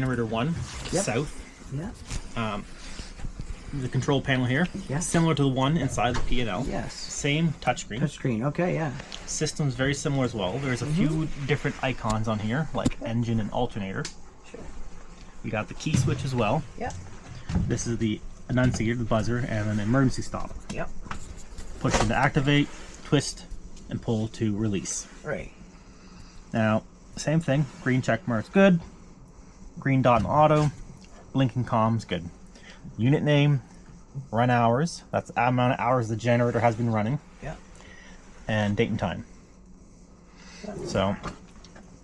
Generator 1, Yep. south. Yeah. The control panel here, Yeah. similar to the one inside the P&L. Yes. Same touchscreen. Touchscreen. Okay. Yeah. System's very similar as well. There's a few different icons on here, like engine and alternator. Sure. We got the key switch as well. Yeah. This is the annunciator, the buzzer, and an emergency stop. Yep. Push to activate, twist, and pull to release. Right. Now, same thing. Green check mark's good. Green dot in auto. Blinking comms good. Unit name, run hours. That's the amount of hours the generator has been running. Yeah. And date and time. So,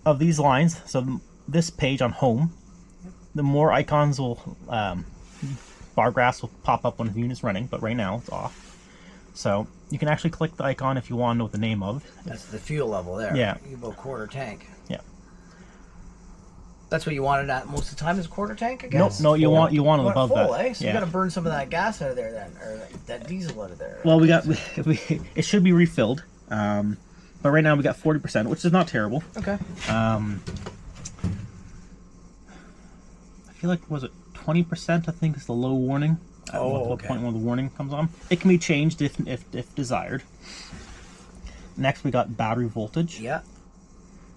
of these lines, so this page on home, the more icons will, bar graphs will pop up when the unit's running, but right now it's off. So, you can actually click the icon if you want to know what the name of. That's the fuel level there. Yeah. You go quarter tank. Yeah. That's what you wanted at most of the time is quarter tank, I Nope, guess? no, you want it You above full, that. eh? So Yeah. you got to burn some of that gas out of there then, or that diesel out of there. Well, it should be refilled, but right now we got 40%, which is not terrible. Okay. I feel like, was it 20%? I think is the low warning. Oh, the okay. point when the warning comes on. It can be changed if desired. Next, we got battery voltage. Yeah.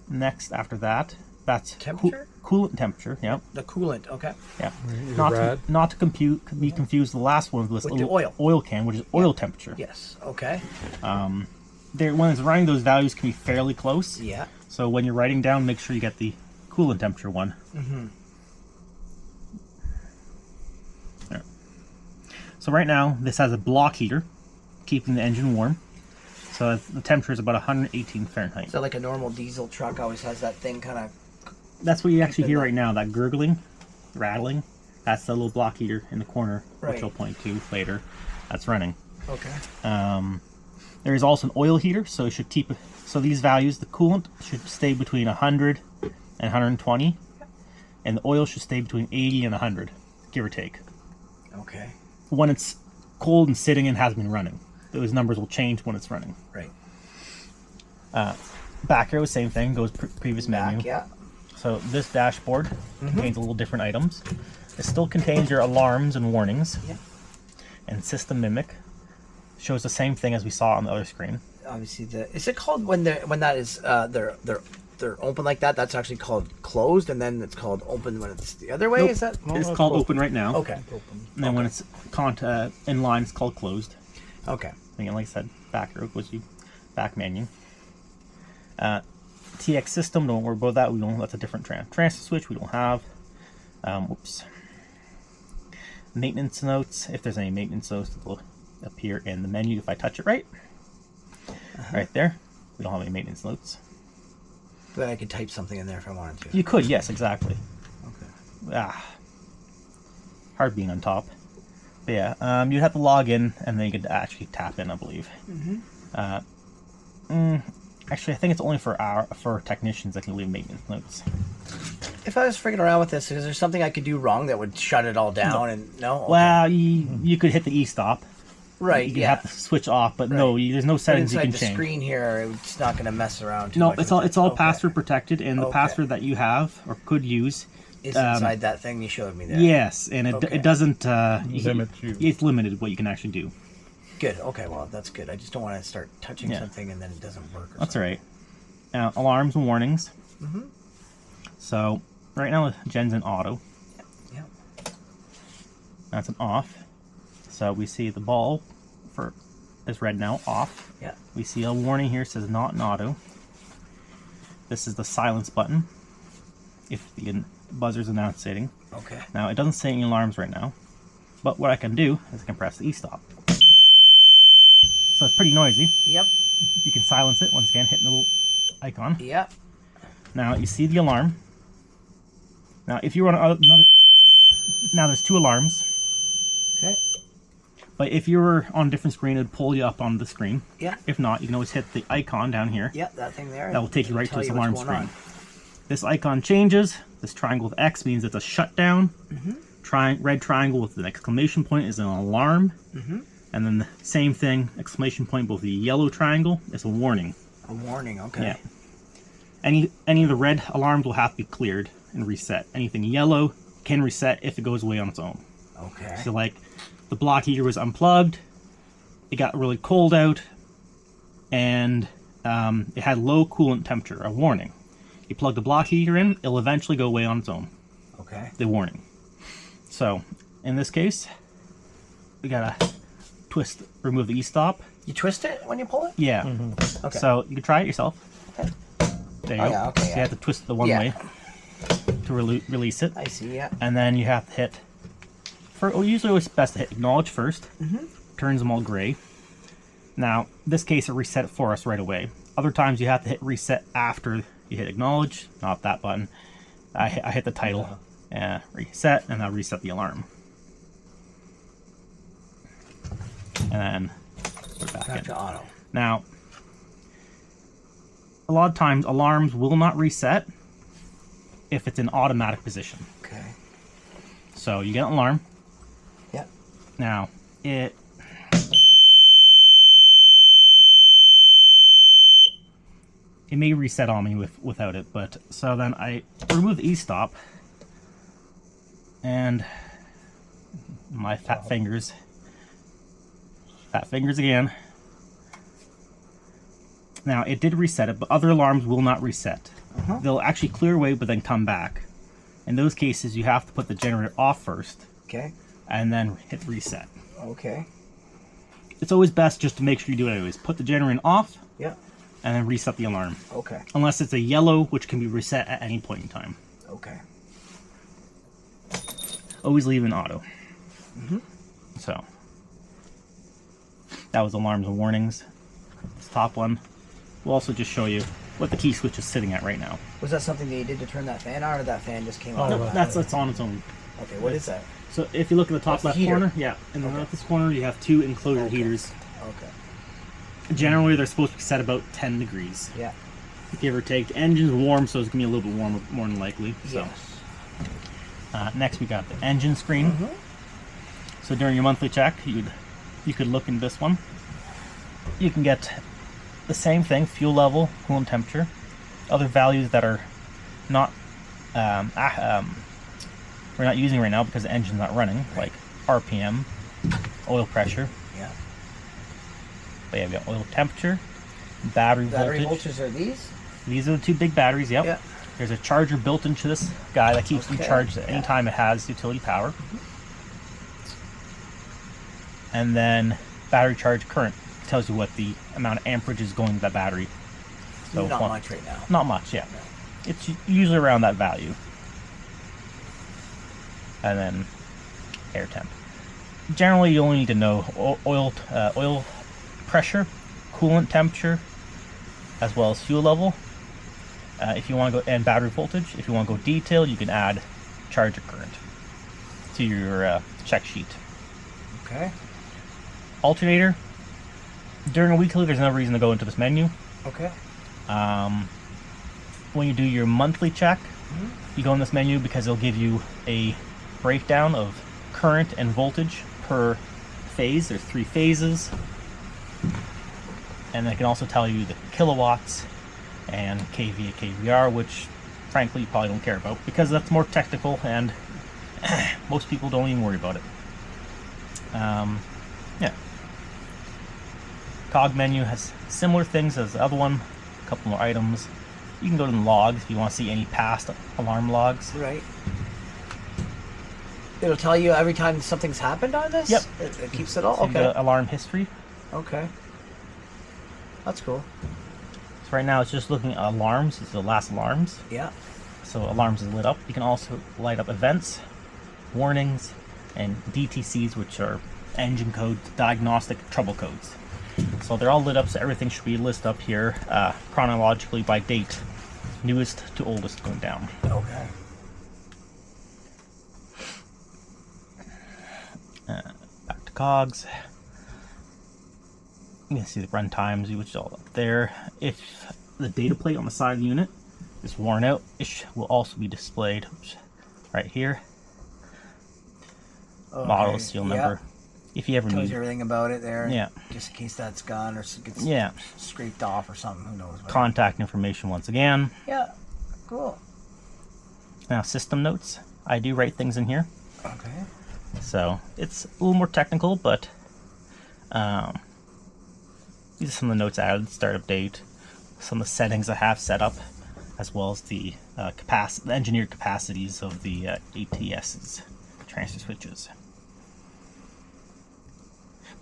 Next, after that, that's Temperature? Coolant temperature. Yeah, The coolant. Okay. yeah. Is it Not rad? to be confused. The last one was With this the oil. oil can, which is oil temperature. Yes. Okay. There, when it's running, those values can be fairly close. Yeah. So when you're writing down, make sure you get the coolant temperature one. There. So right now, this has a block heater, keeping the engine warm. So the temperature is about 118 Fahrenheit. So like a normal diesel truck always has that thing kind of. That's what you actually hear right now, that gurgling, rattling. That's the little block heater in the corner, Right. which I'll point to later. That's running. Okay. There is also an oil heater, so it should keep. So these values, the coolant should stay between 100 and 120, and the oil should stay between 80 and 100, give or take. Okay. When it's cold and sitting and has been running, those numbers will change when it's running. Right. Back arrow, same thing, goes previous menu. Back. Yeah. So this dashboard contains a little different items. It still contains your alarms and warnings. Yeah. And system mimic shows the same thing as we saw on the other screen. Obviously, is it called when that is they're open like that? That's actually called closed, and then it's called open when it's the other way. Nope. Is that? It's called open right now. Okay. And then when it's in line, it's called closed. Okay. Again, like I said, back arrow was you back menu. TX system, don't worry about that. We don't. That's a different transfer switch. We don't have. Whoops. Maintenance notes. If there's any maintenance notes, it will appear in the menu if I touch it right. Right there. We don't have any maintenance notes. But I could type something in there if I wanted to. You could, yes, exactly. Okay. Hard being on top. But yeah, you'd have to log in and then you could actually tap in, I believe. Actually, I think it's only for technicians that can leave maintenance notes. If I was freaking around with this, is there something I could do wrong that would shut it all down? And no. Okay. Well, you could hit the e-stop. Right. You can Yeah. have to switch off, but Right. no, there's no But settings you inside can the change. screen here, it's not going to mess around too No, much. it's with all it. Okay. password protected, and the Okay. password that you have or could use. It's inside that thing you showed me there. Yes, and Okay. it doesn't Limit you. It's limited what you can actually do. Good. Okay. Well, that's good. I just don't want to start touching Yeah. something and then it doesn't work. Or That's something. all right. Now, alarms and warnings. So right now, Gen's in auto. Yeah. That's an off. So we see the ball is red now, off. Yeah. We see a warning here says not in auto. This is the silence button if the buzzer's announcing. Okay. Now it doesn't say any alarms right now, but what I can do is I can press the e-stop. So it's pretty noisy. Yep. You can silence it once again, hitting the little icon. Yep. Now you see the alarm. Now if you run another, now there's two alarms. Okay. But if you were on a different screen, it would pull you up on the screen. Yeah. If not, you can always hit the icon down here. Yeah, that thing there. That will take you right to Tell this you alarm what's going screen. This icon changes. This triangle with X means it's a shutdown. Red triangle with an exclamation point is an alarm. And then the same thing, exclamation point, both the yellow triangle is a warning. on. A warning. Okay. Yeah. Any of the red alarms will have to be cleared and reset. Anything yellow can reset if it goes away on its own. Okay. So like the block heater was unplugged, it got really cold out, and it had low coolant temperature, a warning. You plug the block heater in, it'll eventually go away on its own. Okay. The warning. So in this case, we gotta remove the e-stop. You twist it when you pull it? Yeah. Okay. So you can try it yourself. Okay. There you Oh, go. yeah, okay, So yeah. you have to twist it the one Yeah. way to release it. I see, yeah. And then you have to hit, usually always best to hit acknowledge first. Turns them all gray. Now, this case it reset it for us right away. Other times you have to hit reset after you hit acknowledge, not that button. I hit the title, reset, and I'll reset the alarm. And then put it back Back to in. auto. Now, a lot of times alarms will not reset if it's in automatic position. Okay. So you get an alarm. Yep. Now, it may reset on me without it, but so then I remove the e-stop and my fat fingers again. Now it did reset it, but other alarms will not reset. They'll actually clear away but then come back. In those cases you have to put the generator off first Okay. and then hit reset. Okay. It's always best just to make sure you do it anyways. Put the generator off Yep. and then reset the alarm. Okay. Unless it's a yellow, which can be reset at any point in time. Okay. Always leave in auto. So, that was alarms and warnings. This top one will also just show you what the key switch is sitting at right now. Was that something that you did to turn that fan on, or that fan just came Oh, on? No, wow. that's on its own. Okay, what is that? So if you look at the top That's the left heater. corner, yeah, in the leftist corner you have two enclosure heaters. Okay. Generally they're supposed to be set about 10 degrees. Yeah. Give or take. The engine's warm, so it's going to be a little bit warmer, more than likely. So. Yes. Next we got the engine screen. So during your monthly check, you could look in this one. You can get the same thing: fuel level, coolant temperature, other values that are not we're not using right now because the engine's not running, like RPM, oil pressure. Yeah. But yeah, we got oil temperature, battery Battery voltage. voltages are these? These are the two big batteries. Yep. Yeah. There's a charger built into this guy that keeps them Okay, charged at any yeah. time it has utility power. And then battery charge current tells you what the amount of amperage is going to that battery. So Not much right now. Not much, yeah. It's usually around that value. And then air temp. Generally, you only need to know oil pressure, coolant temperature, as well as fuel level. If you want to go, and battery voltage. If you want to go detailed, you can add charger current to your check sheet. Okay. Alternator. During a weekly, there's no reason to go into this menu. Okay. When you do your monthly check, you go in this menu because it'll give you a breakdown of current and voltage per phase. There's 3 phases. And it can also tell you the kilowatts and kVA, kVR, which frankly you probably don't care about because that's more technical and most people don't even worry about it. Yeah. Cog menu has similar things as the other one, a couple more items. You can go to the logs if you want to see any past alarm logs. Right. It'll tell you every time something's happened on this? Yep. It keeps it all? So you go Okay. to alarm history. Okay. That's cool. So right now it's just looking at alarms. It's the last alarms. Yeah. So alarms is lit up. You can also light up events, warnings, and DTCs, which are engine codes, diagnostic trouble codes. So they're all lit up, so everything should be listed up here chronologically by date, newest to oldest going down. Okay. Back to cogs. You can see the run times, which is all up there. If the data plate on the side of the unit is worn out, it will also be displayed right here. Okay. Model, serial Yeah. number. If you ever Tells need you everything about it there. Yeah. Just in case that's gone or gets Yeah. scraped off or something. Who knows? contact information once again. Yeah. Cool. now system notes. I do write things in here, Okay. so it's a little more technical, but these are some of the notes I added: startup date, some of the settings I have set up, as well as the the engineered capacities of the ATSs, transfer switches.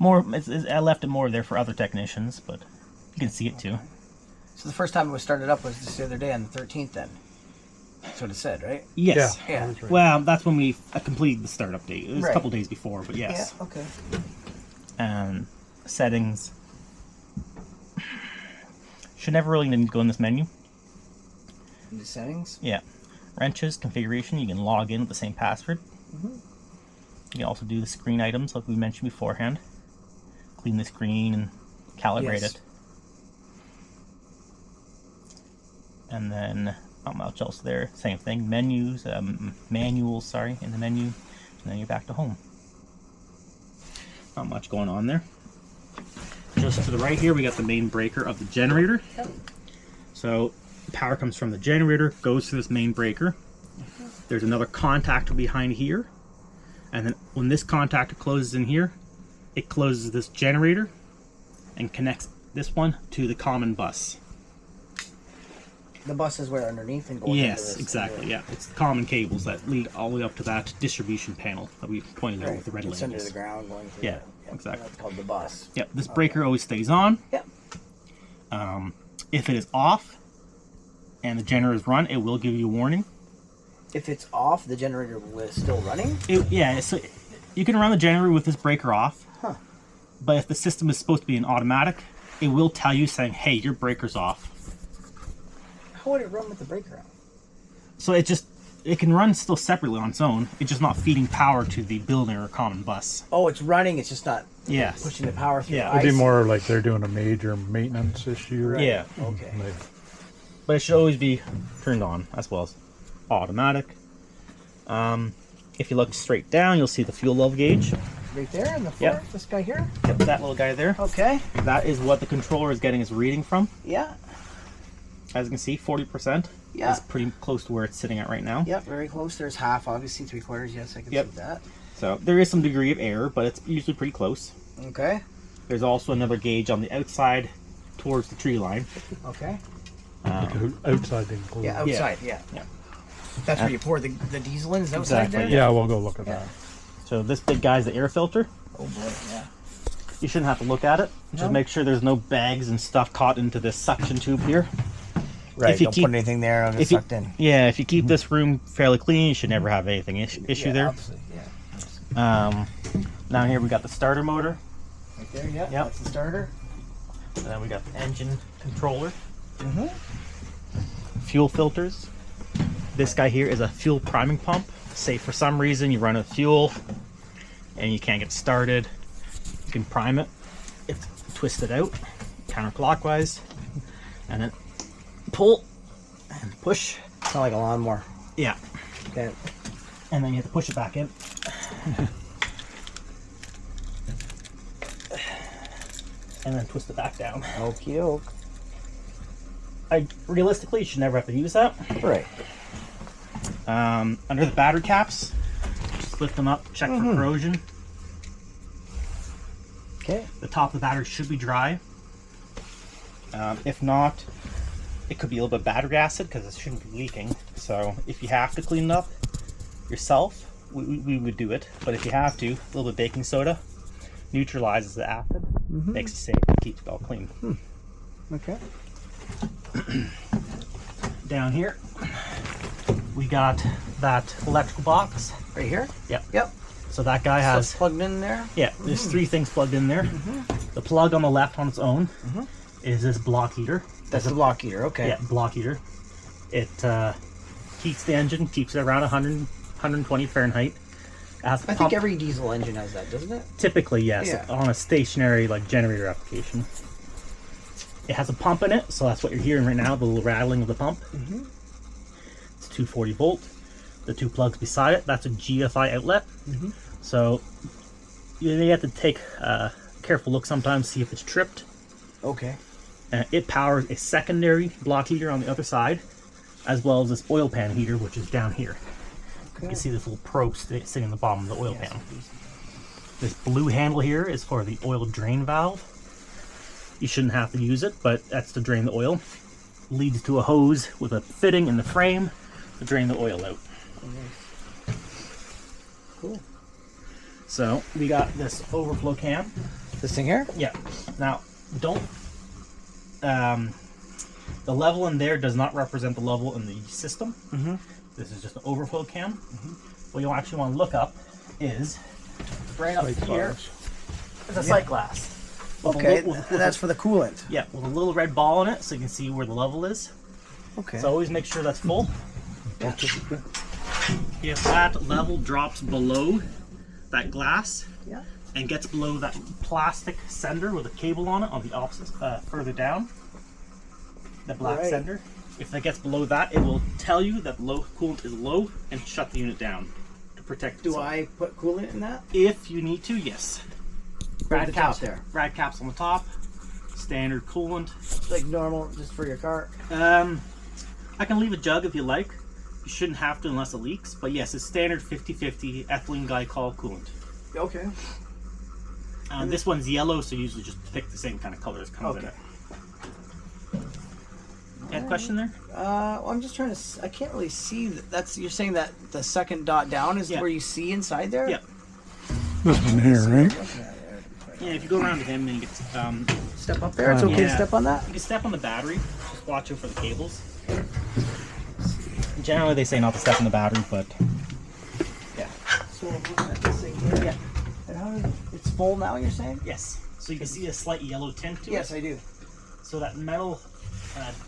I left it more there for other technicians, but you can see it too. So the first time it was started up was just the other day on the 13th. Then that's what it said, right? Yes. Yeah. That's right. Well, that's when we completed the startup date. It was Right. a couple days before, but yes. Yeah. Okay. And settings should never really need to go in this menu. In the settings. Yeah. Wrenches, configuration, you can log in with the same password. You can also do the screen items like we mentioned beforehand. Clean the screen and calibrate Yes. it. And then not much else there. Same thing. Menus, manuals, sorry, in the menu. And then you're back to home. Not much going on there. Just to the right here, we got the main breaker of the generator. So power comes from the generator, goes to this main breaker. There's another contactor behind here. And then when this contactor closes in here, it closes this generator and connects this one to the common bus. The bus is where underneath and going Yes, into this. exactly. Yeah, it's the common cables that lead all the way up to that distribution panel that we pointed out Right. with the red It's under labels. the ground going through. Yeah, the, exactly. That's called the bus. Yep, this breaker always stays on. Yep. If it is off and the generator is run, it will give you a warning. If it's off, the generator is still running. Yeah, so you can run the generator with this breaker off. Huh. But if the system is supposed to be an automatic, it will tell you saying, "Hey, your breaker's off." How would it run with the breaker out? So it can run still separately on its own. It's just not feeding power to the building or common bus. Oh, it's running. It's just not Yes. pushing the power through. Yeah. I It'd be see. more like they're doing a major maintenance issue. Yeah. Okay. Like, But it should always be turned on as well as automatic. If you look straight down, you'll see the fuel level gauge. Right there in the floor. Yep. This guy here. Yep, that little guy there. Okay. That is what the controller is getting its reading from. Yeah. As you can see, 40% Yeah. is pretty close to where it's sitting at right now. Yep. Very close. There's half, obviously 3/4. Yes, I can Yep. see that. So there is some degree of error, but it's usually pretty close. Okay. There's also another gauge on the outside towards the tree line. Okay. outside the enclosure. Yeah. Outside. Yeah. Yeah. That's where you pour the diesel in. Is outside Exactly, there. Yeah, we'll go look at Yeah. that. So this big guy's the air filter. Oh boy. Yeah. You shouldn't have to look at it. Just No. make sure there's no bags and stuff caught into this suction tube here. Right. If you Don't keep- put anything there. I'll get If you, sucked in. yeah, if you keep this room fairly clean, you should never have anything issue Yeah, there. Absolutely. Yeah. Down here we got the starter motor, Right there. Yeah. Yep. That's the starter. and then we got the engine controller, Mm-hmm. fuel filters. This guy here is a fuel priming pump. Say for some reason you run out of fuel and you can't get started, you can prime it. It's twisted out counterclockwise, and then pull and push. It's not like a lawnmower. Yeah, Okay. and then you have to push it back in. And then twist it back down. Okie doke. Realistically, you should never have to use that. Right. Under the battery caps, just lift them up, check for corrosion. Okay. The top of the battery should be dry. If not, it could be a little bit battery acid because it shouldn't be leaking. So if you have to clean it up yourself, we would do it. But if you have to, a little bit of baking soda neutralizes the acid, makes it safe, and keeps it all clean. Okay. Down here, we got that electrical box. Right here. Yep. Yep. So that guy So has, it's plugged in there. yeah, there's three things plugged in there. The plug on the left on its own is this block heater. That's the block heater. Okay. Yeah, block heater. It heats the engine, keeps it around 100, 120 Fahrenheit. It has a I pump. think every diesel engine has that, doesn't it? Typically, yes, Yeah. on a stationary like generator application. It has a pump in it, so that's what you're hearing right now, the little rattling of the pump. It's 240 volt. The two plugs beside it, that's a GFI outlet. So you have to take a careful look sometimes, see if it's tripped. Okay. It powers a secondary block heater on the other side. as well as this oil pan heater, which is down here. You can see this little probe sitting in the bottom of the oil pan. This blue handle here is for the oil drain valve. You shouldn't have to use it, but that's to drain the oil. Leads to a hose with a fitting in the frame to drain the oil out. Cool. So we got this overflow cam. This thing here? Yeah. Now, don't. The level in there does not represent the level in the system. Mm-hmm. This is just an overflow cam. What you actually want to look up is right up here. There's a sight glass. With Okay, with that's for the coolant. yeah, with a little red ball in it, so you can see where the level is. Okay. So always make sure that's full. Yeah. If that level drops below that glass Yeah. and gets below that plastic sender with a cable on it on the opposite, further down, the black Right. sender, if that gets below that, it will tell you that low coolant is low and shut the unit down to protect Do itself. I put coolant in that? If you need to, yes. At the top there. Rad caps on the top, standard coolant. Like normal, just for your car? I can leave a jug if you like. You shouldn't have to unless it leaks, but yes, it's standard 50-50 ethylene glycol coolant. Okay. This one's yellow, so usually just pick the same kind of color as comes in Okay. it. You had a question there? Well, I'm just trying to. I can't really see. That's you're saying that the second dot down is Yeah. where you see inside there. Yeah. This one here, right? Yeah, if you go around to him and you get Step up there. It's okay to Yeah. step on that. you can step on the battery. Just watch out for the cables. Generally, they say not to step on the battery, but yeah. So I'm looking at this thing here. Yeah. And how did it's full now? You're saying? Yes. So you can see a slight yellow tint to Yes, it. I do. So that metal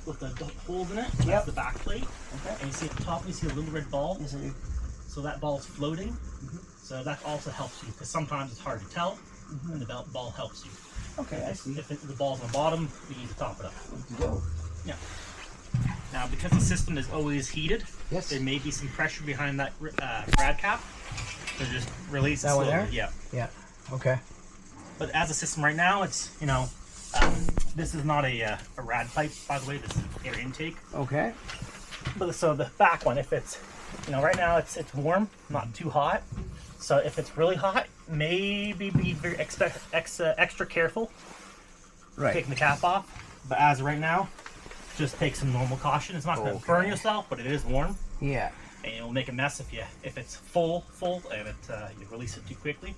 with the holes in it, Yep. that's the back plate. Okay. And you see at the top, you see a little red ball. Yes, I do. So that ball is floating. So that also helps you because sometimes it's hard to tell, and the ball helps you. Okay, I see. If the ball's on the bottom, you need to top it up. Go. Yeah. Now, because the system is always heated, Yes. there may be some pressure behind that rad cap. So just release it That one slowly. there? Yeah. Yeah. Okay. But as a system right now, it's this is not a rad pipe, by the way. This is air intake. Okay. But so the back one, if it's right now it's warm, not too hot. So if it's really hot, maybe be very extra careful Right. taking the cap off. But as of right now, just take some normal caution. It's not going to Okay. burn yourself, but it is warm, Yeah. and it will make a mess if it's full and you release it too quickly.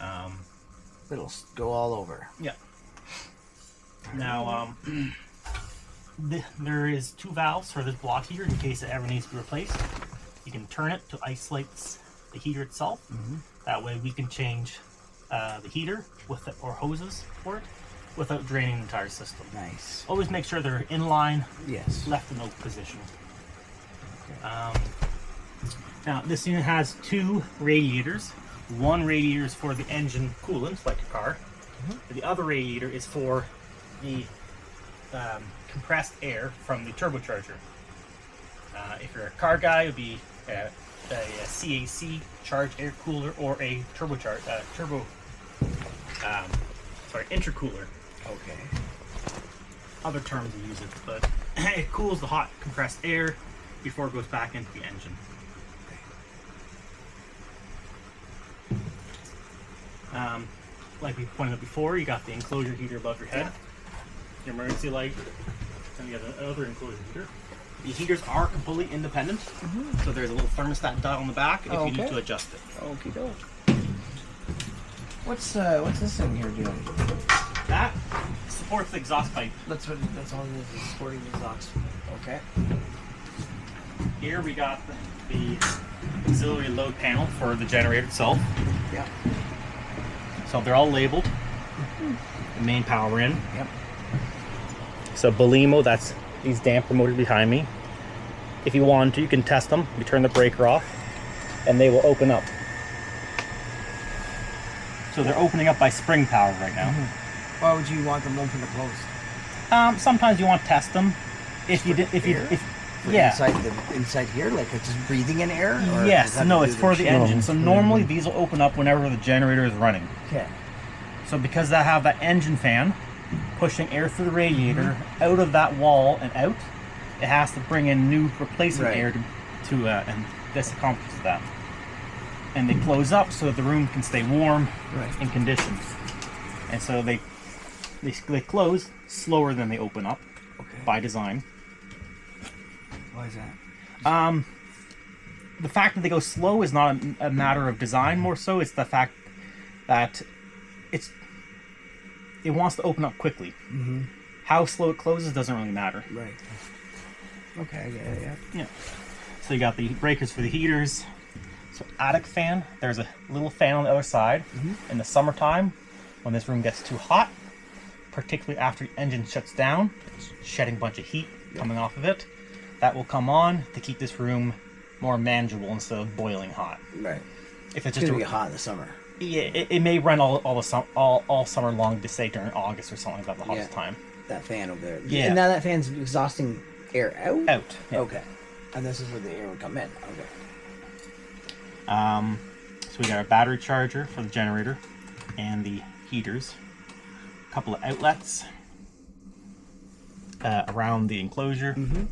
It'll go all over. Yeah. Now, there is 2 valves for this block heater in case it ever needs to be replaced. You can turn it to isolate the heater itself. That way we can change the heater or hoses for it without draining the entire system. Nice. Always make sure they're in line, Yes. left in oak position. Now this unit has 2 radiators. One radiator is for the engine coolant, like your car. The other radiator is for the compressed air from the turbocharger. If you're a car guy, it would be a CAC charged air cooler or a intercooler. Okay. Other terms we use it, but it cools the hot compressed air before it goes back into the engine. Like we pointed out before, you got the enclosure heater above your head, your emergency light, and you have another enclosure heater. The heaters are completely independent, so there's a little thermostat dial on the back if you need Okay. to adjust it. Okie doke. What's this thing here doing? That supports the exhaust pipe. That's all it is supporting the exhaust. Okay. Here we got the auxiliary load panel for the generator itself. Yeah. So they're all labeled. The main power in. Yep. So Belimo, that's these damper motors behind me. If you want to, you can test them. You turn the breaker off, and they will open up. So they're opening up by spring power right now. Why would you want them open or closed? Sometimes you want to test them. If you did, yeah. Inside here, like it's just breathing in air. Or does Yes, that no, do it's with for the shape? engine. So normally these will open up whenever the generator is running. Okay. So because I have that engine fan pushing air through the radiator out of that wall and out, it has to bring in new replacement Right. air and this accomplishes that. And they close up so that the room can stay warm Right. and conditioned. And so they close slower than they open up Okay. by design. Why is that? The fact that they go slow is not a matter of design, more so it's the fact that it wants to open up quickly. Mm-hmm. How slow it closes doesn't really matter. Right. Okay. Yeah. Yeah. So you got the breakers for the heaters. So attic fan, there's a little fan on the other side. In the summertime, when this room gets too hot, particularly after the engine shuts down, it's shedding a bunch of heat coming off of it. That will come on to keep this room more manageable instead of boiling hot. Right. If it's It's just gonna be hot in the summer. yeah, it may run all summer long, to say during August or something like that, the hottest Yeah. time. That fan over there. Yeah. And now that fan's exhausting air out. Out. Yeah. Okay. And this is where the air would come in. Okay. So we got our battery charger for the generator and the heaters. A couple of outlets around the enclosure. Mm-hmm.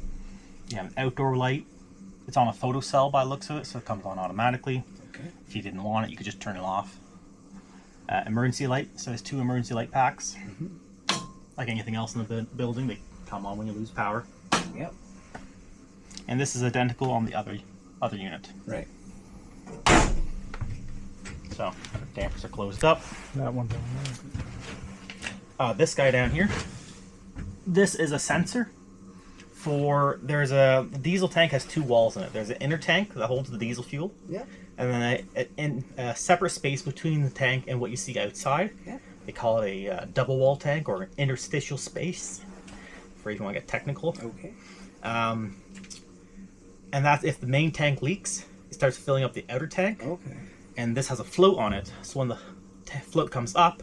You have an outdoor light. It's on a photocell by the looks of it, so it comes on automatically. Okay. If you didn't want it, you could just turn it off. Emergency light. So there's 2 emergency light packs. Like anything else in the building, they come on when you lose power. Yep. And this is identical on the other unit. Right. So dampers are closed up. That one down there. This guy down here. This is a sensor for the diesel tank has 2 walls in it. There's an inner tank that holds the diesel fuel, Yeah. and then a separate space between the tank and what you see outside. Yeah. They call it a double wall tank or an interstitial space, for if you want to get technical. Okay. And that's if the main tank leaks, it starts filling up the outer tank. Okay. And this has a float on it, so when the float comes up,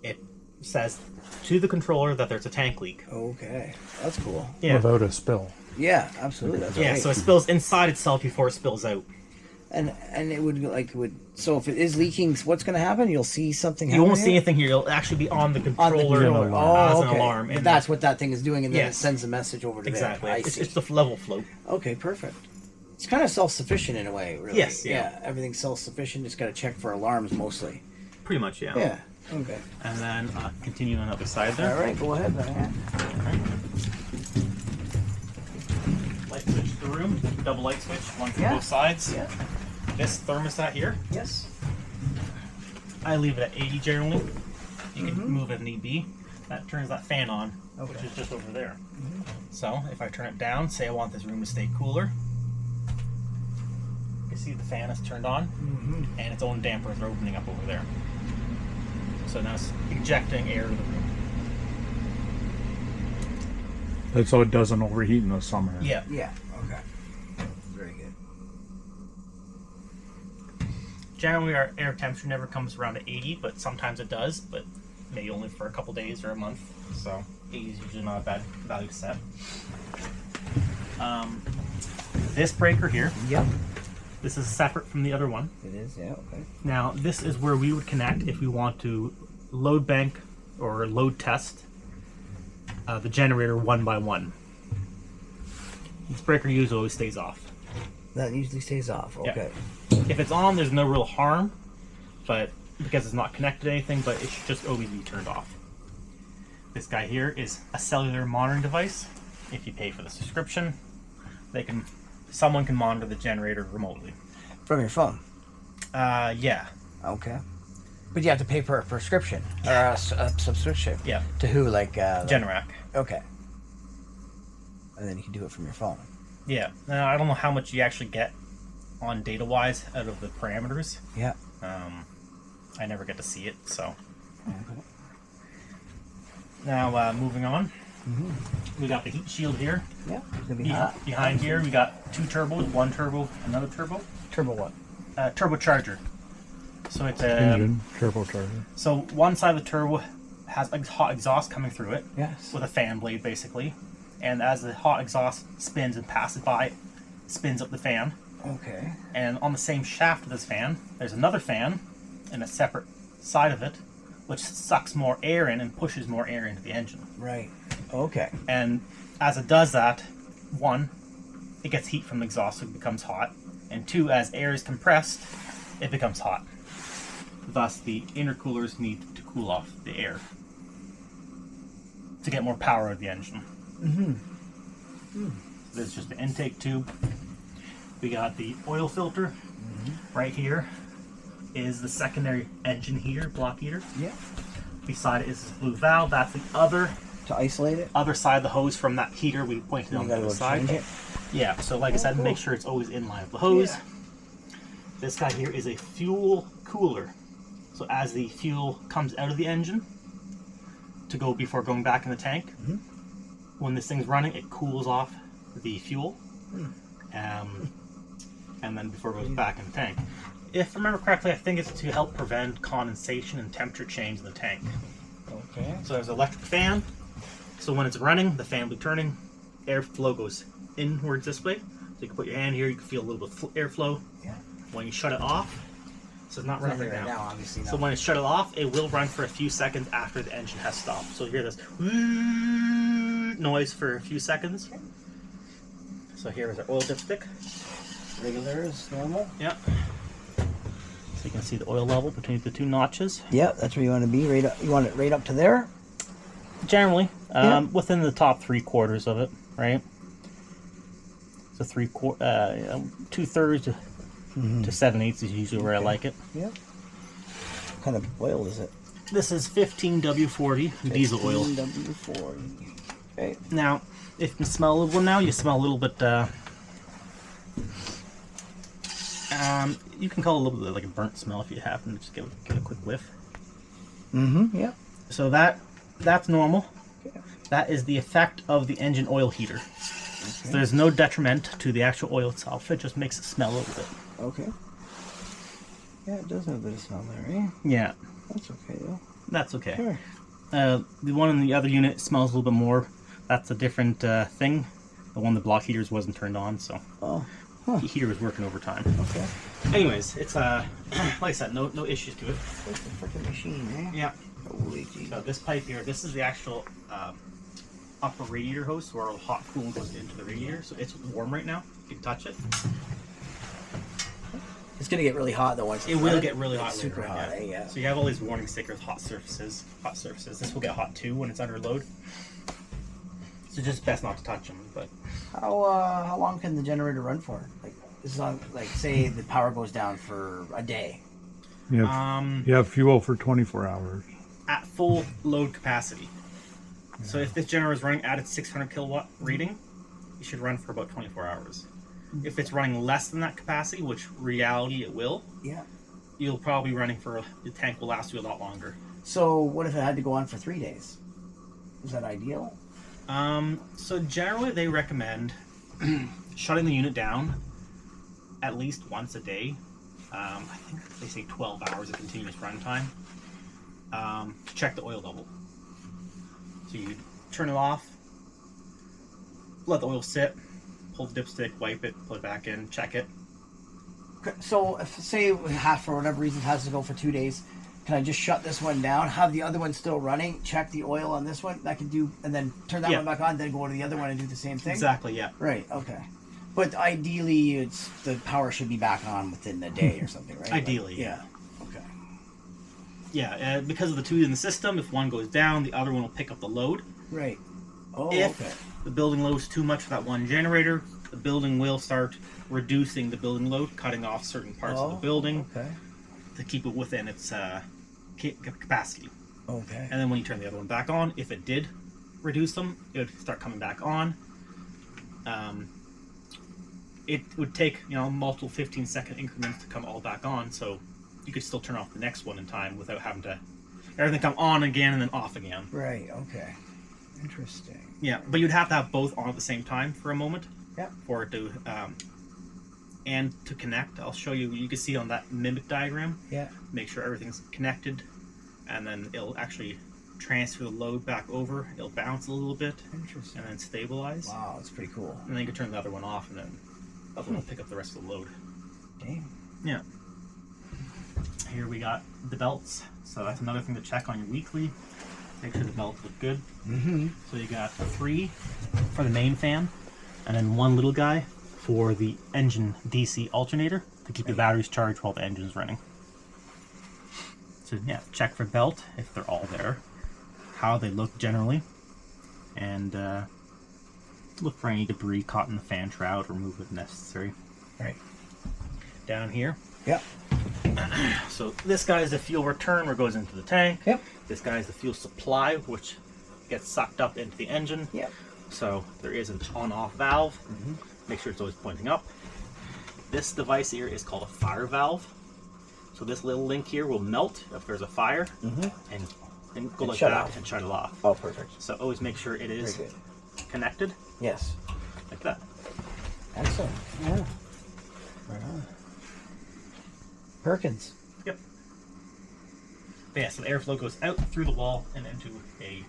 it says to the controller that there's a tank leak. Okay. That's cool. Yeah, Without a spill. Yeah, absolutely. That's yeah. right. So it spills inside itself before it spills out. and it would so if it is leaking, what's going to happen? You'll see something. You won't happening see here? anything here. It'll actually be on the On the controller, controller. as Oh, an okay. alarm. But And that's what that thing is doing, and then Yes. it sends a message over to exactly. there. I It's, see. it's the level float. Okay, perfect. It's kind of self-sufficient in a way, really. Yes, yeah. Everything's self-sufficient. Just got to check for alarms mostly. Pretty much, yeah. Yeah. Okay. And then continue on the other side there. All right, go ahead, man. Light switch to the room. Double light switch, one for Yeah. both sides. Yeah. This thermostat here, Yes. I leave it at 80 generally. You can move it if need be. That turns that fan on, which Okay. is just over there. So if I turn it down, say I want this room to stay cooler, you see the fan is turned on, and its own dampers are opening up over there. So now it's injecting air to the room. That's so it doesn't overheat in the summer. Yeah. Yeah. Okay. Very good. Generally, our air temperature never comes around to 80, but sometimes it does, but maybe only for a couple days or a month. So 80 is usually not a bad value to set. This breaker here, Yep. this is separate from the other one. It is. Yeah. Okay. Now, this is where we would connect if we want to load bank or load test the generator one by one. This breaker usually always stays off. That usually stays off. Yeah. Okay. If it's on, there's no real harm, but because it's not connected to anything, but it should just always be turned off. This guy here is a cellular monitoring device. If you pay for the subscription, someone can monitor the generator remotely. From your phone. Yeah. Okay. But you have to pay per prescription or a subscription. Yeah. To who? Like Generac. Okay. And then you can do it from your phone. Yeah. Now, I don't know how much you actually get on data-wise out of the parameters. Yeah. I never get to see it, so. Okay. Now, moving on. We got the heat shield here. Yeah. It's gonna be hot. Behind here, we got 2 turbos, 1 turbo, another turbo. Turbo what? Turbocharger. So it's a Engine, turbocharger. so one side of the turbo has hot exhaust coming through it Yes. with a fan blade basically, and as the hot exhaust spins and passes by, it spins up the fan. Okay. And on the same shaft of this fan, there's another fan in a separate side of it, which sucks more air in and pushes more air into the engine. Right. Okay. And as it does that, one, it gets heat from the exhaust, so it becomes hot, and two, as air is compressed, it becomes hot. Thus, the intercoolers need to cool off the air to get more power out of the engine. This is just the intake tube. We got the oil filter. Right here is the secondary engine heater, block heater. Yeah. Beside it is this blue valve. That's the other To isolate it. side of the hose from that heater we pointed on You the gotta other go side. change it. Yeah, so like I said, cool. make sure it's always in line with the hose. Yeah. This guy here is a fuel cooler. So as the fuel comes out of the engine to go before going back in the tank, when this thing's running, it cools off the fuel. And then before it goes back in the tank. If I remember correctly, I think it's to help prevent condensation and temperature change in the tank. Okay. So there's an electric fan. So when it's running, the fan will be turning. Airflow goes inwards this way. So you can put your hand here, you can feel a little bit of airflow. Yeah. When you shut it off, so it's not running Nothing right right now. now, obviously. So No. when it's shut it off, it will run for a few seconds after the engine has stopped. So you hear this noise for a few seconds. So here is our oil dipstick. Regular is normal. Yep. So you can see the oil level between the two notches. Yeah, that's where you want to be. Right up. You want it right up to there. Generally, Yeah. within the top 3/4 of it, right? So 2/3 to 7/8 is usually where I like it. Yeah. What kind of oil is it? This is 15W40 diesel oil. W40. Okay. Now, if you can smell a little now, you smell a little bit. You can call it a little bit like a burnt smell if you happen to just give it a quick whiff. Yeah. So that's normal. Okay. That is the effect of the engine oil heater. So there's no detriment to the actual oil itself. It just makes it smell a little bit. Okay. Yeah, it does have a bit of smell there, eh? Yeah, That's okay though. that's okay. Sure. The one in the other unit smells a little bit more. That's a different thing. The one the block heaters wasn't turned on, so Oh. the heater was working overtime. Okay. Anyways, it's like I said, no issues to it. That's the freaking machine, eh? Yeah. Holy gee. So this pipe here, this is the actual upper radiator hose where all the hot coolant goes into the radiator. So it's warm right now. You can touch it. It's gonna get really hot though once It will get really hot. It's later super on, hot, eh? Yeah. So you have all these warning stickers, hot surfaces, hot surfaces. This will get hot too when it's under load. So just best not to touch them. But How long can the generator run for? Like this is on like say the power goes down for a day. You have fuel for 24 hours. at full load capacity. So if this generator is running at its 600 kilowatt rating, it should run for about 24 hours. If it's running less than that capacity, which reality it will, Yeah. you'll probably be running for the tank will last you a lot longer. So what if it had to go on for 3 days? Is that ideal? So generally they recommend shutting the unit down at least once a day. I think they say 12 hours of continuous runtime to check the oil level. So you turn it off, let the oil sit, pull the dipstick, wipe it, put it back in, check it. So if say for whatever reason it has to go for 2 days, can I just shut this one down, have the other one still running, check the oil on this one, that can do, and then turn that Yeah. one back on, then go to the other one and do the same thing? Exactly, yeah. Right, okay. But ideally, it's the power should be back on within a day or something, right? Ideally, yeah. Okay. Yeah, because of the two in the system, if one goes down, the other one will pick up the load. Right. Oh, If okay. the building loads too much for that one generator, the building will start reducing the building load, cutting off certain parts of the building Okay. to keep it within its capacity. Okay. And then when you turn the other one back on, if it did reduce them, it would start coming back on. It would take multiple 15-second increments to come all back on, so you could still turn off the next one in time without having to everything come on again and then off again. Right. Okay. Interesting. Yeah, but you'd have to have both on at the same time for a moment. Yeah. For it to and to connect. I'll show you. You can see on that mimic diagram. Yeah. Make sure everything's connected, and then it'll actually transfer the load back over. It'll bounce a little bit, Interesting. and then stabilize. Wow, that's pretty cool. And then you can turn the other one off, and then the other one will pick up the rest of the load. Damn. Yeah. Here we got the belts. So that's another thing to check on your weekly. Make sure the belts look good. So you got 3 for the main fan, and then 1 little guy for the engine DC alternator to keep the batteries charged while the engine's running. So yeah, check for belt if they're all there, how they look generally, and look for any debris caught in the fan shroud, remove if necessary. Right. Down here, Yep. so this guy is the fuel return where it goes into the tank. Yep. This guy is the fuel supply, which gets sucked up into the engine. Yep. So there is an on-off valve. Make sure it's always pointing up. This device here is called a fire valve. So this little link here will melt if there's a fire, and go like shut that off. and shut it off. Oh, perfect. So always make sure it is Very good. connected Yes. like that. Excellent. Yeah. Right on. Perkins. Yep. But yeah, so the airflow goes out through the wall and into a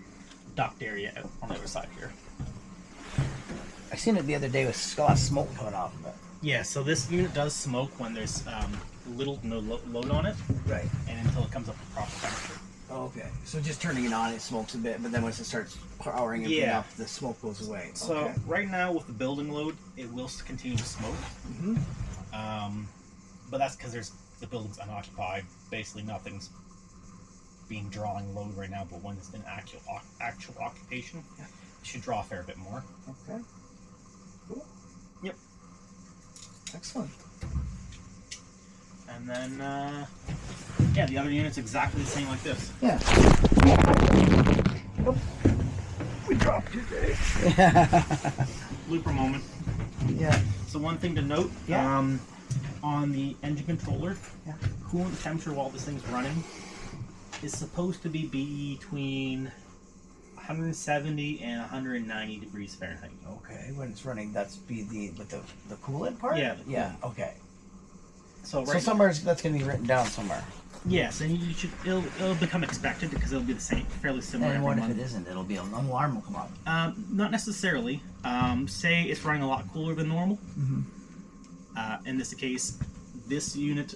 duct area out on the other side here. I seen it the other day with a lot of smoke coming off of it. Yeah, so this unit does smoke when there's little to no load on it, Right. and until it comes up to proper temperature. Okay. So just turning it on, it smokes a bit, but then once it starts powering everything Yeah. up, the smoke goes away. So Okay. right now with the building load, it will continue to smoke. But that's because the building's unoccupied. Basically, nothing's being drawing load right now. But when it's in actual occupation, it should draw a fair bit more. Okay. Cool. Yep. Excellent. And then, yeah, the other unit's exactly the same like this. Yeah. We dropped it. Blooper moment. Yeah. So one thing to note, Yeah. on the engine controller, Yeah. coolant temperature while this thing's running is supposed to be between 170 and 190 degrees Fahrenheit. Okay. When it's running, that's be with the coolant part. Yeah, the Yeah. Okay. So So right somewhere that's going to be written down somewhere. yes, and you should it'll become expected because it'll be the same, fairly similar. And every what if month. it isn't? It'll be an alarm will come up. Not necessarily. Say it's running a lot cooler than normal. In this case, this unit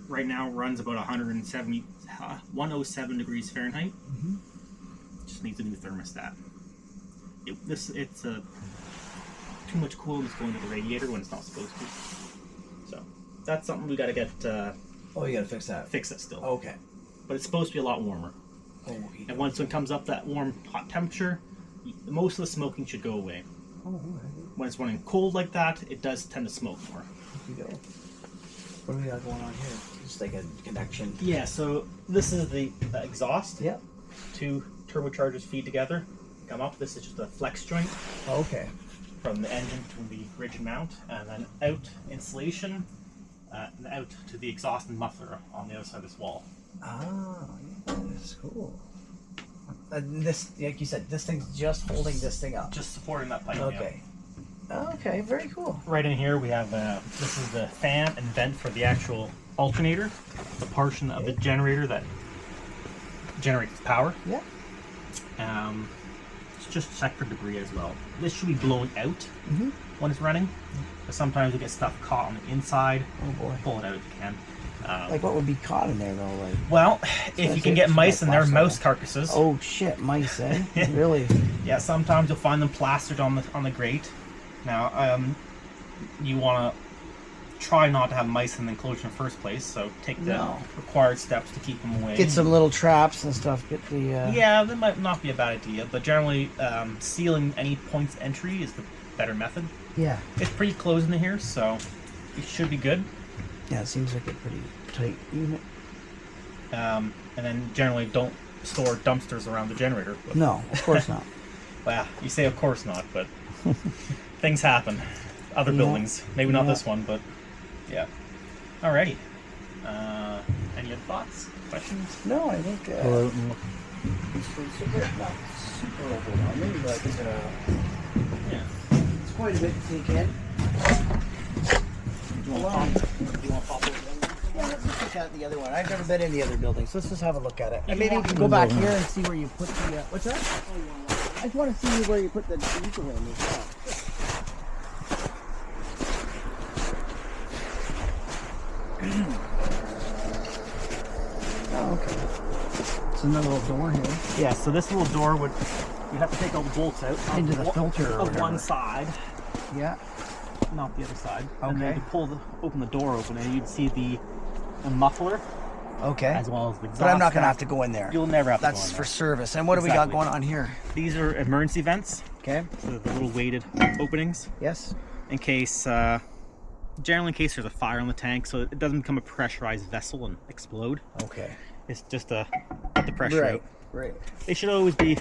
right now runs about 107 degrees Fahrenheit. Just needs a new thermostat. It's too much coolant is going to the radiator when it's not supposed to. So that's something we got to get Oh, you got to fix that. fix it still. Okay. But it's supposed to be a lot warmer. Oh, And once it comes up that warm, hot temperature, most of the smoking should go away. When it's running cold like that, it does tend to smoke more. you go. What do we got going on here? Just like a connection. Yeah, so this is the exhaust. Yep. 2 turbochargers feed together, come up. This is just a flex joint Okay. from the engine to the rigid mount, and then out insulation, and out to the exhaust and muffler on the other side of this wall. Ah, yeah, that's cool. This, like you said, this thing's just holding this thing up. Just supporting that pipe. Okay. Okay, very cool. Right in here we have this is the fan and vent for the actual alternator, the portion of the generator that generates power. Yeah. It's just check for debris as well. This should be blown out when it's running, but sometimes you get stuff caught on the inside. Oh boy. Pull it out if you can. Like what would be caught in there though? Like. Well, if That's you can it, get it's mice in like there, last mouse level. carcasses. Oh shit, mice, eh? Really? Yeah, sometimes you'll find them plastered on the grate. Now, you want to try not to have mice in the enclosure in the first place, so take the No. required steps to keep them away. Get some little traps and stuff. Get the. Yeah, that might not be a bad idea, but generally, sealing any points of entry is the better method. Yeah. It's pretty closed in here, so it should be good. Yeah, it seems like a pretty tight unit. And then generally, don't store dumpsters around the generator. No, of course not. Well, you say of course not, but things happen. Other Yeah. buildings, maybe not Yeah. this one, but yeah. Alrighty. Any other thoughts, questions? No, I think. Well, Super, not super overwhelming, but Yeah. it's quite a bit to take in. Do you want to pop? Over? Yeah, let's just look at the other one. I've never been in the other building, so let's just have a look at it. And maybe we can go back here and see where you put the. What's that? I just want to see where you put the diesel in as well. Oh, okay. There's another little door here. Yeah, so this little door would, you have to take all the bolts out Into the filter or of whatever. one side, Yeah. not the other side. And then Okay. you open the door open, and you'd see the muffler Okay. as well as the exhaust. But I'm not gonna have stack. to go in there. You'll never have to That's go in for there. service. And what do we got Exactly. going on here? These are emergency vents, Okay. so the little weighted openings Yes. in case, generally in case there's a fire on the tank, so it doesn't become a pressurized vessel and explode. Okay. It's just to let the pressure Right. out. Right. They should always be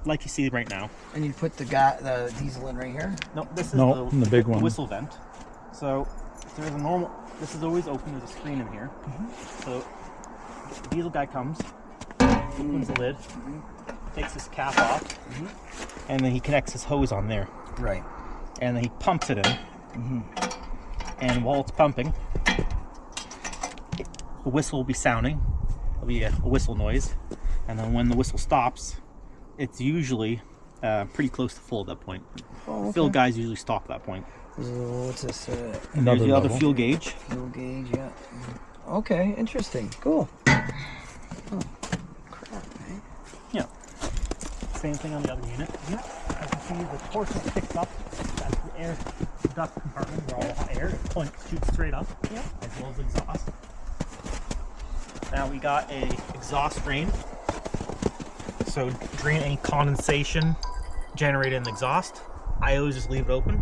like you see right now. And you put the diesel in right here. No, this is No, the big one. whistle vent. So there's a normal. This is always open. There's a screen in here. So the diesel guy comes, opens the lid, takes his cap off, and then he connects his hose on there, Right. and then he pumps it in. And while it's pumping, the whistle will be sounding. There'll be a whistle noise, and then when the whistle stops, it's usually pretty close to full at that point. Oh, Fill guys usually stop at that point. So what's this? There's Another the other level. fuel gauge. Fuel gauge. Yeah. Okay. Interesting. Cool. Oh, crap, eh? Yeah. Same thing on the other unit. Yeah. As you see, the portion picks up. That's the air duct compartment where all the hot air shoots straight up. Yeah. As well as exhaust. Now we got a exhaust drain. So drain any condensation generated in the exhaust. I always just leave it open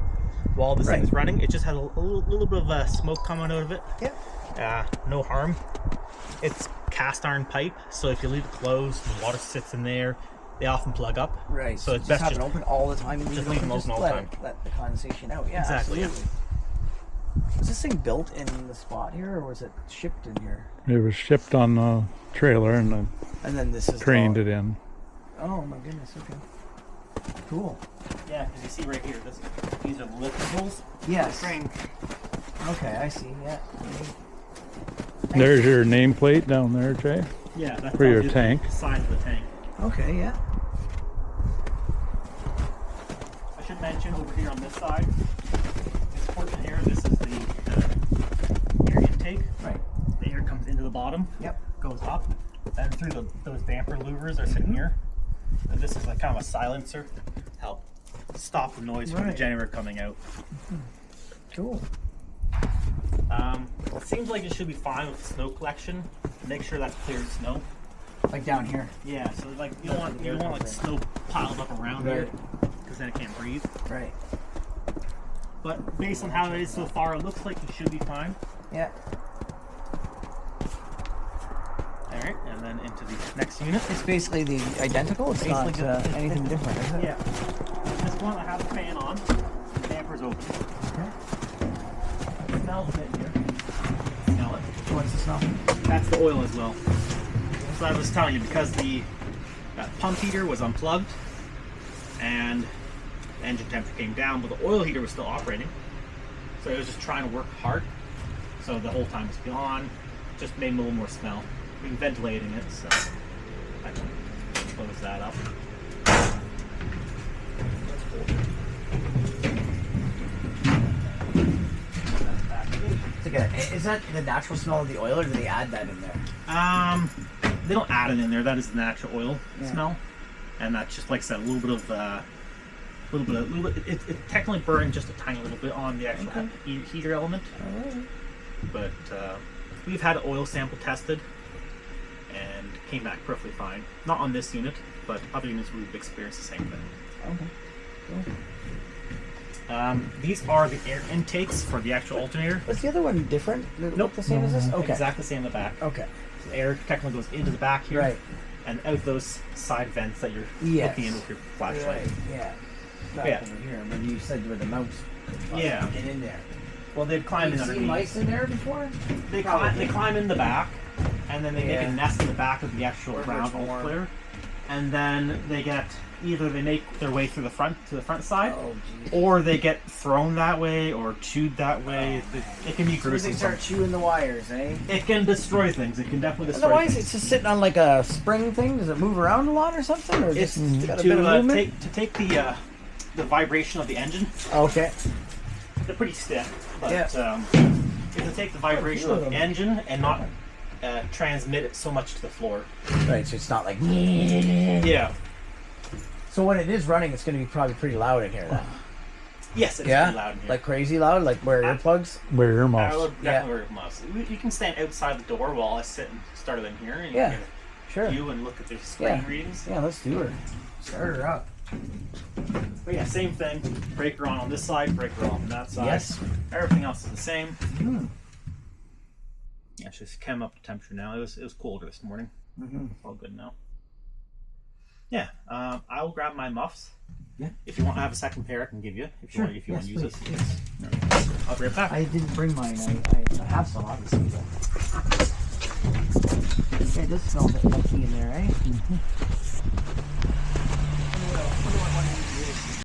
while this Right. thing's running. It just has a little bit of smoke coming out of it. Yeah. No harm. It's cast iron pipe, so if you leave it closed, the water sits in there. They often plug up. Right. So it's just best have just it open all the time and just leave them open all the let time. Let the condensation out. Yeah. Exactly, yeah. Absolutely. Was this thing built in the spot here, or was it shipped in here? It was shipped on a trailer and then And then this is trained it in. Oh my goodness. Okay. Cool. Yeah, as you see right here, these are the liftables. Yes. Train. Okay. I see. Yeah. There's your nameplate down there, Jay. Yeah, that's For your the tank. size of the tank. Okay. Yeah. I should mention over here on this side, this portion here, this is the air intake. Right. The air comes into the bottom, Yep. goes up, and through those damper louvers are sitting here. And this is like kind of a silencer to help stop the noise from the Right. generator coming out. Cool. It seems like it should be fine with snow collection. Make sure that's cleared snow. Like down here. Yeah, so like you don't want like snow piled up around here because then it can't breathe. Right. But based on how it is so far, it looks like it should be fine. Yeah. All right, and then into the next unit. It's basically the identical. It's not Basically anything different, is it? Yeah. This one I have the fan on. The damper's open. Okay. It smells a bit here. Smell it. What's the smell? That's the oil as well. So I was telling you, because that pump heater was unplugged and the engine temperature came down, but the oil heater was still operating. So it was just trying to work hard. So the whole time it's on, just made a little more smell. We've been ventilating it, so I can close that up. It's like is that the natural smell of the oil, or do they add that in there? They don't add it in there. That is the natural oil Yeah. smell, and that's just like I said, a little bit. It technically burned just a tiny little bit on the actual Okay. heater element, but we've had oil sample tested and came back perfectly fine. Not on this unit, but other units we've experienced the same thing. Okay. Cool. These are the air intakes for the actual alternator. Was the other one different? Nope. The same as this? Okay. Exactly the same in the back. Okay. So the air technically goes into the back here, Right. and out those side vents that you're Yes. looking in with your flashlight. Right. Yeah. Back Yeah. over here, when you said where the mouse could Yeah. get in there. Well, they'd climb Have in you seen mice underneath. in there before? They climb in the back, and then they make Yeah. a nest in the back of the actual Where ground it's warm. clear, and then they make their way through the front side, Oh, geez. or they get thrown that way or chewed that way. It can be So they gruesome. start chewing the wires, eh? It can destroy things. It can definitely And destroy why is things. it just sitting on like a spring thing? Does it move around a lot or something? Or It's just got a bit of to movement? take the vibration of the engine. Okay. They're pretty stiff, but Yeah. if to take the vibration of the engine and not transmit it so much to the floor. Right, so it's not like. Yeah. So when it is running, it's going to be probably pretty loud in here. Then. Yes, it's Yeah, pretty loud in here. like crazy loud, like wear earplugs. Wear I earmuffs. would definitely wear gloves. You can stand outside the door while I sit and start it in here, and Yeah, you sure. can view and look at the screen Yeah. readings. Yeah, let's do her. Start her up. But yeah, same thing. Breaker on this side, breaker on that side. Yes. Everything else is the same. Hmm. Yeah, it's just came up to temperature now. It was colder this morning. Mm-hmm. All good now. Yeah, I will grab my muffs. Yeah. If you want to have a second pair, I can give you. If you want to use it. Yes. I'll be right back. I didn't bring mine. I have some, obviously. But... Yeah, it does smell a bit funky in there, eh? Mm-hmm.